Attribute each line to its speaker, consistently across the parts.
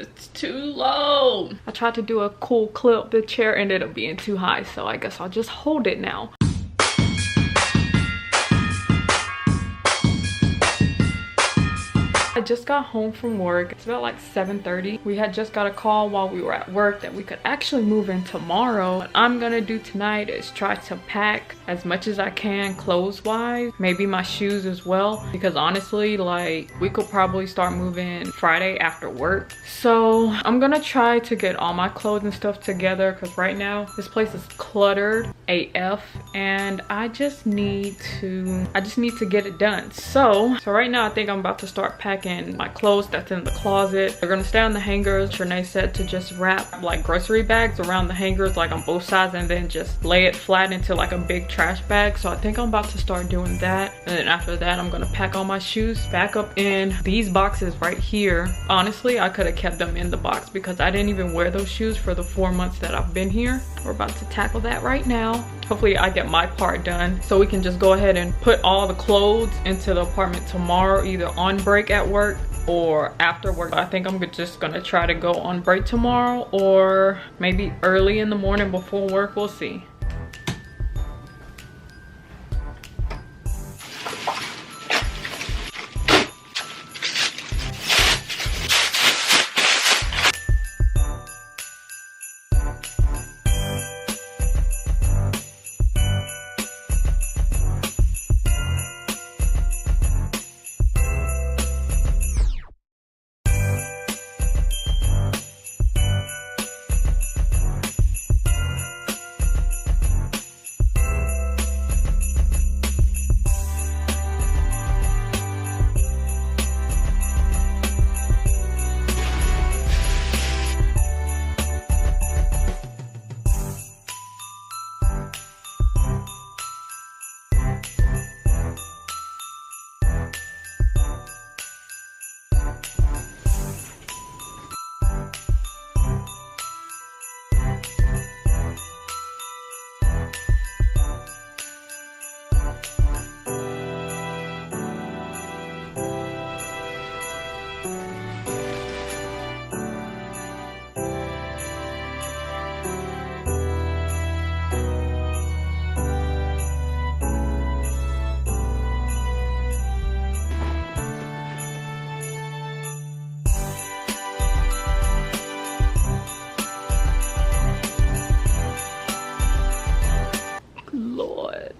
Speaker 1: It's too low. I tried to do a cool clip. The chair ended up being too high, so I guess I'll just hold it now. I just got home from work. It's about like 7:30. We had just got a call while we were at work that we could actually move in tomorrow. What I'm gonna do tonight is try to pack as much as I can clothes wise, maybe my shoes as well, because honestly, like, we could probably start moving Friday after work. So I'm gonna try to get all my clothes and stuff together, because right now this place is cluttered AF and I just need to get it done. So right now I think I'm about to start packing my clothes that's in the closet. They're gonna stay on the hangers. Trinae said to just wrap like grocery bags around the hangers, like on both sides, and then just lay it flat into like a big trash bag. So I think I'm about to start doing that, and then after that I'm gonna pack all my shoes back up in these boxes right here. Honestly, I could have kept them in the box because I didn't even wear those shoes for the 4 months that I've been here. We're about to tackle that right now. Hopefully I get my part done so we can just go ahead and put all the clothes into the apartment tomorrow, either on break at work or after work. I think I'm just gonna try to go on break tomorrow, or maybe early in the morning before work. We'll see.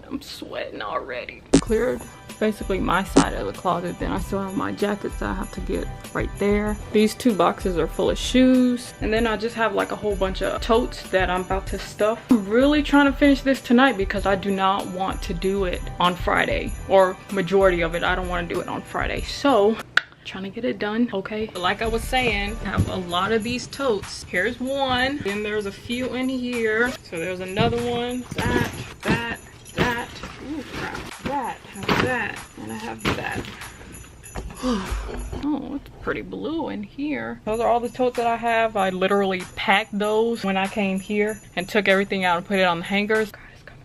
Speaker 1: I'm sweating already. Cleared basically my side of the closet, then I still have my jackets that I have to get right there. These 2 boxes are full of shoes, and then I just have like a whole bunch of totes that I'm about to stuff. I'm really trying to finish this tonight because I do not want to do it on Friday, or majority of it. I don't want to do it on Friday, so trying to get it done. Okay, like I was saying, I have a lot of these totes. Here's one, then there's a few in here, so there's another one, that, ooh crap, that, and I have that. Oh, it's pretty blue in here. Those are all the totes that I have. I literally packed those when I came here and took everything out and put it on the hangers. God, it's coming.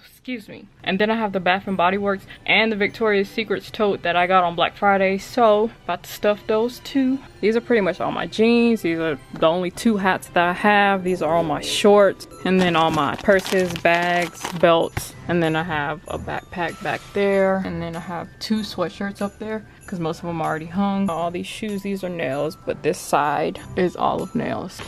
Speaker 1: Excuse me. And then I have the Bath and Body Works and the Victoria's Secrets tote that I got on Black Friday, so about to stuff those too. These are pretty much all my jeans. These are the only 2 hats that I have. These are all my shorts, and then all my purses, bags, belts, and then I have a backpack back there, and then I have 2 sweatshirts up there because most of them are already hung. All these shoes, these are nails, but this side is all of nails.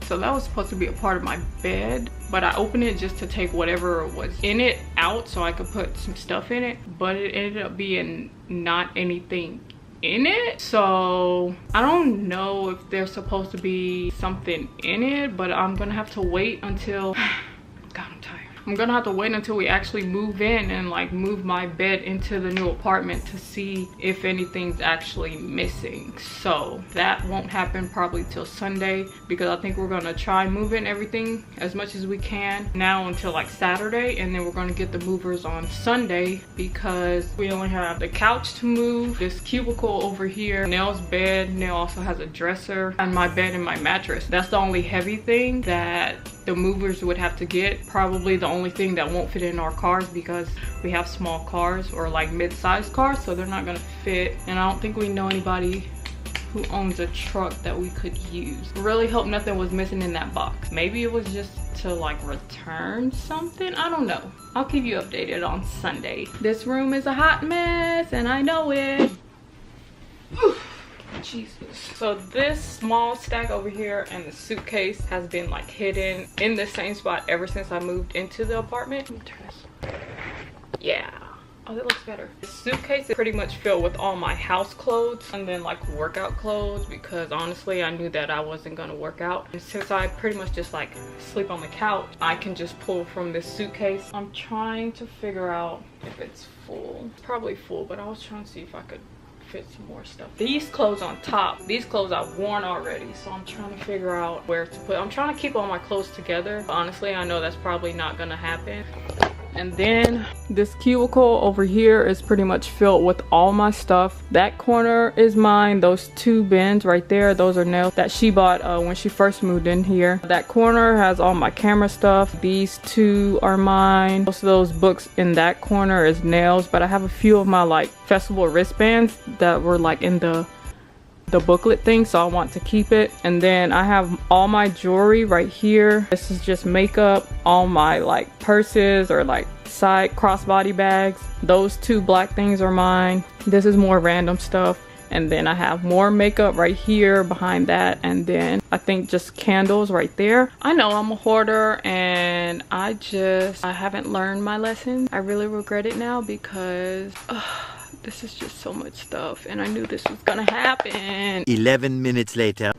Speaker 1: So that was supposed to be a part of my bed, but I opened it just to take whatever was in it out so I could put some stuff in it, but it ended up being not anything in it. So I don't know if there's supposed to be something in it, but I'm gonna have to wait until God, I'm tired. I'm I'm gonna have to wait until we actually move in and like move my bed into the new apartment to see if anything's actually missing. So that won't happen probably till Sunday, because I think we're gonna try moving everything as much as we can now until like Saturday, and then we're gonna get the movers on Sunday, because we only have the couch to move, this cubicle over here, Nell's bed. Nell also has a dresser, and my bed and my mattress. That's the only heavy thing that the movers would have to get. Probably the only thing that won't fit in our cars, because we have small cars or like mid-sized cars, so they're not gonna fit. And I don't think we know anybody who owns a truck that we could use. Really hope nothing was missing in that box. Maybe it was just to like return something, I don't know. I'll keep you updated on Sunday. This room is a hot mess and I know it. Jesus. So this small stack over here and the suitcase has been like hidden in the same spot ever since I moved into the apartment. Let me turn this. Yeah. Oh, that looks better. The suitcase is pretty much filled with all my house clothes and then like workout clothes, because honestly I knew that I wasn't gonna work out. And since I pretty much just like sleep on the couch, I can just pull from this suitcase. I'm trying to figure out if it's full. It's probably full, but I was trying to see if I could fit some more stuff. These clothes on top, these clothes I've worn already, so I'm trying to figure out where to put. I'm trying to keep all my clothes together, but honestly I know that's probably not gonna happen. And then this cubicle over here is pretty much filled with all my stuff. That corner is mine. Those two bins right there, those are nails that she bought when she first moved in here. That corner has all my camera stuff. These two are mine. Most of those books in that corner is nails, but I have a few of my like festival wristbands that were like in the booklet thing, so I want to keep it. And then I have all my jewelry right here. This is just makeup. All my like purses or like side crossbody bags. Those two black things are mine. This is more random stuff. And then I have more makeup right here behind that, and then I think just candles right there. I know I'm a hoarder and I haven't learned my lesson. I really regret it now, because this is just so much stuff and I knew this was gonna happen.
Speaker 2: 11 minutes later.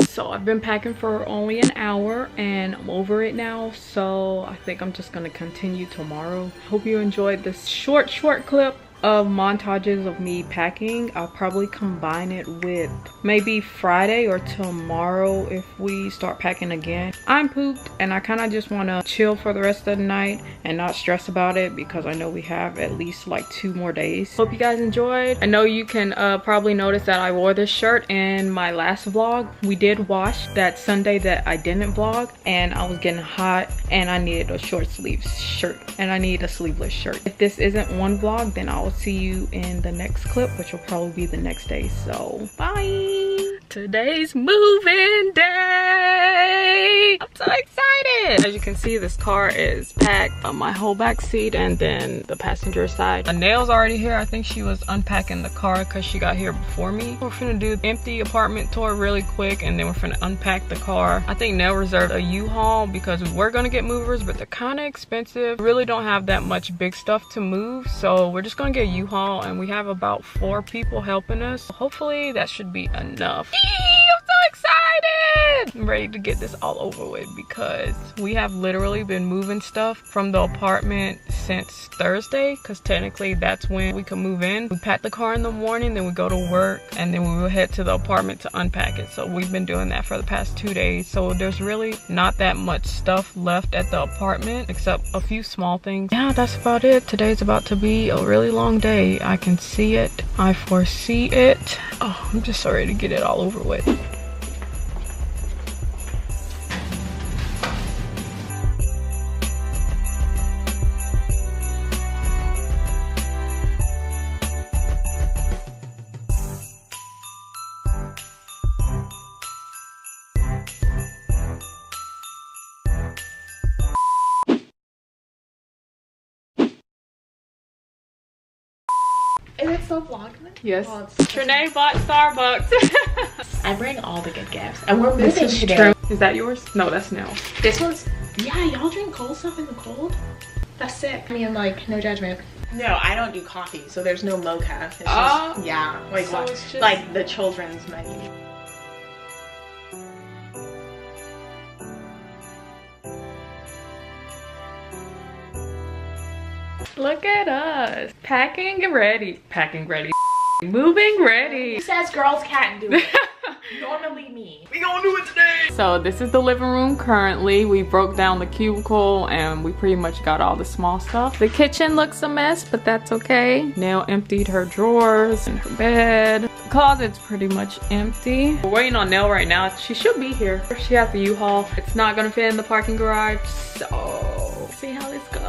Speaker 1: So I've been packing for only an hour and I'm over it now, so I think I'm just gonna continue tomorrow. Hope you enjoyed this short clip of montages of me packing. I'll probably combine it with maybe Friday or tomorrow if we start packing again. I'm pooped and I kind of just want to chill for the rest of the night and not stress about it, because I know we have at least like 2 more days. Hope you guys enjoyed. I know you can probably notice that I wore this shirt in my last vlog. We did wash that Sunday that I didn't vlog, and I was getting hot and I needed a short sleeves shirt and I need a sleeveless shirt. If this isn't one vlog, then I'll see you in the next clip, which will probably be the next day. So bye. Today's moving day. I'm so excited. As you can see, this car is packed on my whole back seat and then the passenger side. The nail's already here. I think she was unpacking the car because she got here before me. We're finna do the empty apartment tour really quick, and then we're finna unpack the car. I think Nail reserved a U-Haul because we were gonna get movers, but they're kind of expensive. We really don't have that much big stuff to move, so we're just gonna get a U-Haul, and we have about 4 people helping us. Hopefully that should be enough. I'm so excited! I'm ready to get this all over with, because we have literally been moving stuff from the apartment since Thursday, because technically that's when we could move in. We pack the car in the morning, then we go to work, and then we will head to the apartment to unpack it. So we've been doing that for the past 2 days. So there's really not that much stuff left at the apartment except a few small things. Yeah, that's about it. Today's about to be a really long day. I can see it. I foresee it. Oh, I'm just so ready to get it all over with.
Speaker 3: Is it still VLOGMAS?
Speaker 1: Yes.
Speaker 3: Oh,
Speaker 1: Trinae bought Starbucks.
Speaker 3: I bring all the good gifts. And we're moving today.
Speaker 1: True. Is that yours? No, that's Nell.
Speaker 3: This one's, yeah, y'all drink cold stuff in the cold? That's sick. I mean, like, no judgment. No, I don't do coffee, so there's no mocha. It's just, yeah, like,
Speaker 1: so it's just
Speaker 3: like the children's menu.
Speaker 1: Look at us. Packing ready. Moving ready.
Speaker 3: Who says girls can't do it? Normally me.
Speaker 1: We gonna do it today. So this is the living room currently. We broke down the cubicle and we pretty much got all the small stuff. The kitchen looks a mess, but that's okay. Nell emptied her drawers and her bed. The closet's pretty much empty. We're waiting on Nell right now. She should be here. She has the U-Haul. It's not gonna fit in the parking garage, so see how this goes.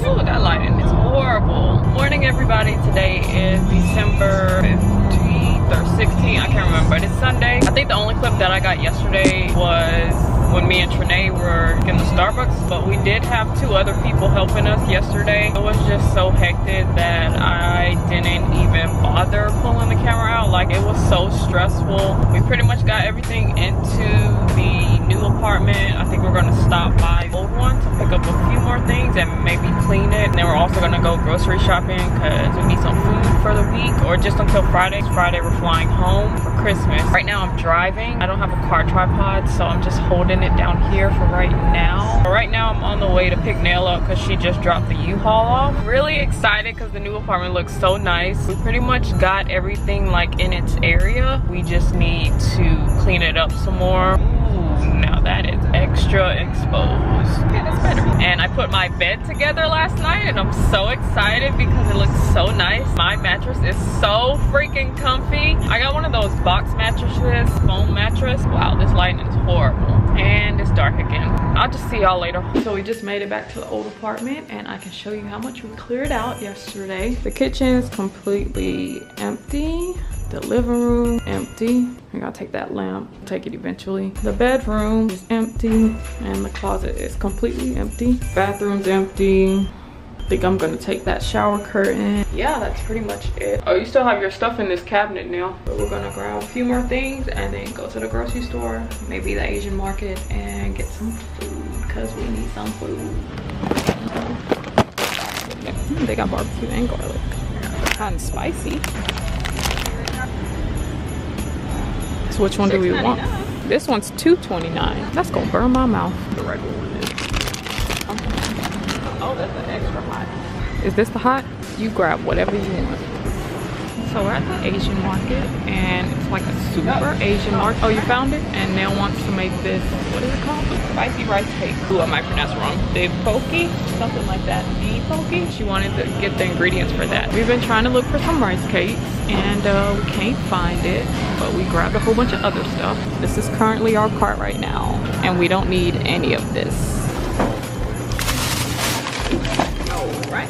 Speaker 1: Oh, that lighting is horrible. Morning, everybody. Today is December 15th or 16th. I can't remember. It's Sunday. I think the only clip that I got yesterday was when me and Trinae were in the Starbucks, but we did have 2 other people helping us yesterday. It was just so hectic that I didn't even bother pulling the camera out. Like, it was so stressful. We pretty much got everything into the new apartment. I think we're gonna stop by the old one to pick up a few more things and maybe clean it. And then we're also gonna go grocery shopping because we need some food for the week, or just until Friday. Friday we're flying home for Christmas. Right now I'm driving. I don't have a car tripod, so I'm just holding it down here for right now. But right now I'm on the way to pick Nell up because she just dropped the U-Haul off. Really excited because the new apartment looks so nice. We pretty much got everything like in its area. We just need to clean it up some more. Ooh, now that is extra exposed. Okay, that's better. And I put my bed together last night and I'm so excited because it looks so nice. My mattress is so freaking comfy. I got one of those box mattresses, foam mattress. Wow, this lighting is horrible. And it's dark again. I'll just see y'all later. So we just made it back to the old apartment and I can show you how much we cleared out yesterday. The kitchen is completely empty. The living room, empty. I gotta take that lamp, take it eventually. The bedroom is empty and the closet is completely empty. Bathroom's empty. I think I'm gonna take that shower curtain. Yeah, that's pretty much it. Oh, you still have your stuff in this cabinet now. But we're gonna grab a few more things and then go to the grocery store, maybe the Asian market, and get some food because we need some food. They got barbecue and garlic. Hot and spicy. So which one do we want? This one's $2.29. That's gonna burn my mouth. The regular one is. Oh, that's an extra hot. Is this the hot? You grab whatever you want. So we're at the Asian market and it's like a super Asian market. Oh, you found it? And Nell wants to make this, what is it called? Spicy rice cake. Ooh, I might pronounce it wrong. The poke, something like that. The poke. She wanted to get the ingredients for that. We've been trying to look for some rice cakes and we can't find it, but we grabbed a whole bunch of other stuff. This is currently our cart right now and we don't need any of this. All right.